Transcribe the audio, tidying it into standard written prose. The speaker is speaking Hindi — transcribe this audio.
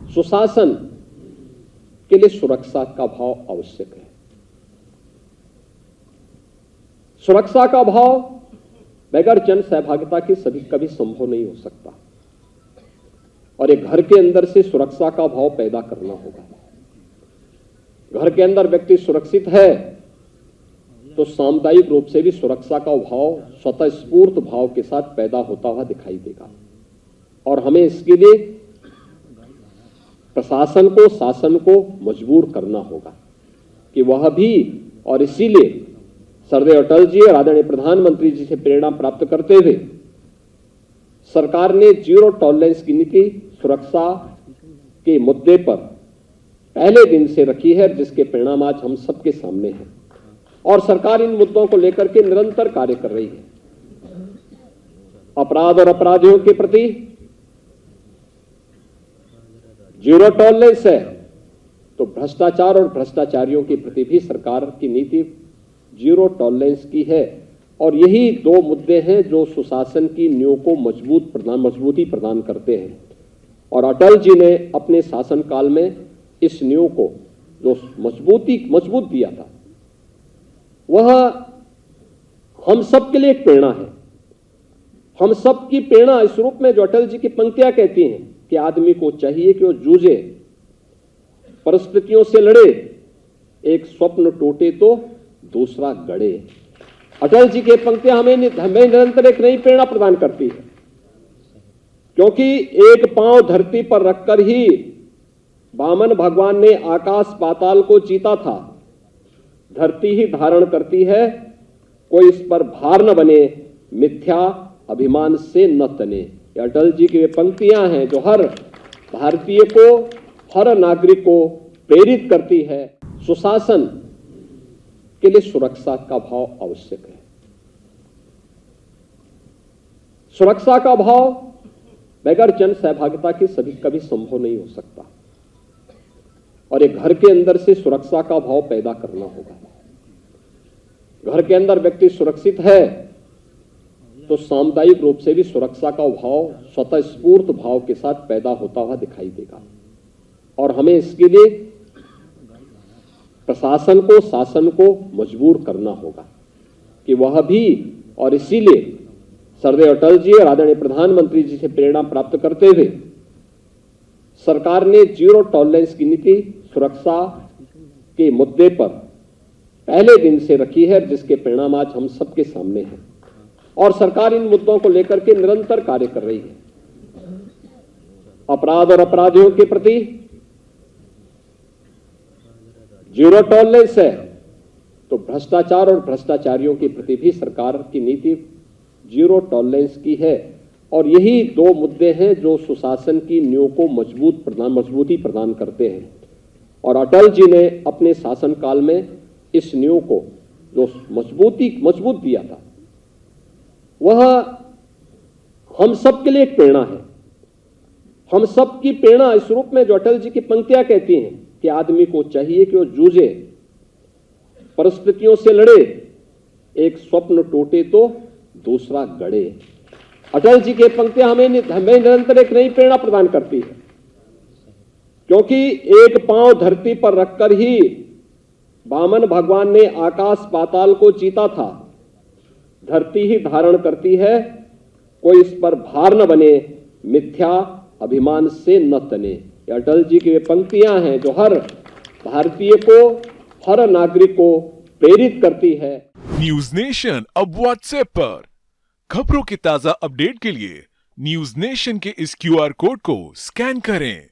सुशासन के लिए सुरक्षा का भाव आवश्यक है। सुरक्षा का भाव बगैर जन सहभागिता के कभी संभव नहीं हो सकता और एक घर के अंदर से सुरक्षा का भाव पैदा करना होगा। घर के अंदर व्यक्ति सुरक्षित है तो सामुदायिक रूप से भी सुरक्षा का भाव स्वतः स्फूर्त भाव के साथ पैदा होता हुआ दिखाई देगा और हमें इसके लिए प्रशासन को, शासन को मजबूर करना होगा कि वह भी, और इसीलिए सरदेव अटल जी और आदरणीय प्रधानमंत्री जी से प्रेरणा प्राप्त करते हुए सरकार ने जीरो टॉलरेंस की नीति सुरक्षा के मुद्दे पर पहले दिन से रखी है, जिसके परिणाम आज हम सबके सामने हैं और सरकार इन मुद्दों को लेकर के निरंतर कार्य कर रही है। अपराध और अपराधियों के प्रति जीरो टॉलरेंस है तो भ्रष्टाचार और भ्रष्टाचारियों के प्रति भी सरकार की नीति जीरो टॉलरेंस की है और यही दो मुद्दे हैं जो सुशासन की नींव को मजबूती प्रदान करते हैं और अटल जी ने अपने शासनकाल में इस नींव को जो मजबूत दिया था वह हम सब के लिए एक प्रेरणा है। हम सब की प्रेरणा इस रूप में जो अटल जी की पंक्तियां कहती हैं कि आदमी को चाहिए कि वो जूझे, परिस्थितियों से लड़े, एक स्वप्न टूटे तो दूसरा गढ़े। अटल जी की पंक्तियां हमें निरंतर एक नई प्रेरणा प्रदान करती है क्योंकि एक पांव धरती पर रखकर ही वामन भगवान ने आकाश पाताल को जीता था। धरती ही धारण करती है, कोई इस पर भार न बने, मिथ्या अभिमान से न तने। ये अटल जी की वे पंक्तियां हैं जो हर भारतीय को, हर नागरिक को प्रेरित करती है। सुशासन के लिए सुरक्षा का भाव आवश्यक है। सुरक्षा का भाव बगैर जन सहभागिता के कभी संभव नहीं हो सकता और एक घर के अंदर से सुरक्षा का भाव पैदा करना होगा। घर के अंदर व्यक्ति सुरक्षित है तो सामुदायिक रूप से भी सुरक्षा का भाव स्वतः स्फूर्त भाव के साथ पैदा होता हुआ दिखाई देगा और हमें इसके लिए प्रशासन को, शासन को मजबूर करना होगा कि वह भी, और इसीलिए सरदेव अटल जी और आदरणीय प्रधानमंत्री जी से प्रेरणा प्राप्त करते हुए सरकार ने जीरो टॉलरेंस की नीति सुरक्षा के मुद्दे पर पहले दिन से रखी है, जिसके परिणाम आज हम सबके सामने हैं और सरकार इन मुद्दों को लेकर के निरंतर कार्य कर रही है। अपराध और अपराधियों के प्रति जीरो टॉलरेंस है तो भ्रष्टाचार और भ्रष्टाचारियों के प्रति भी सरकार की नीति जीरो टॉलरेंस की है और यही दो मुद्दे हैं जो सुशासन की नींव को मजबूती प्रदान करते हैं और अटल जी ने अपने शासनकाल में इस नींव को जो मजबूत दिया था वह हम सब के लिए एक प्रेरणा है। हम सब की प्रेरणा इस रूप में जो अटल जी की पंक्तियां कहती हैं कि आदमी को चाहिए कि वो जूझे, परिस्थितियों से लड़े, एक स्वप्न टूटे तो दूसरा गढ़े। अटल जी की पंक्तियां हमें निरंतर एक नई प्रेरणा प्रदान करती है क्योंकि एक पांव धरती पर रखकर ही वामन भगवान ने आकाश पाताल को जीता था। धरती ही धारण करती है, कोई इस पर भार न बने, मिथ्या अभिमान से न तने। ये अटल जी की वे पंक्तियां हैं जो हर भारतीय को, हर नागरिक को प्रेरित करती है। न्यूज नेशन अब व्हाट्सएप पर खबरों के ताजा अपडेट के लिए न्यूज नेशन के इस QR कोड को स्कैन करें।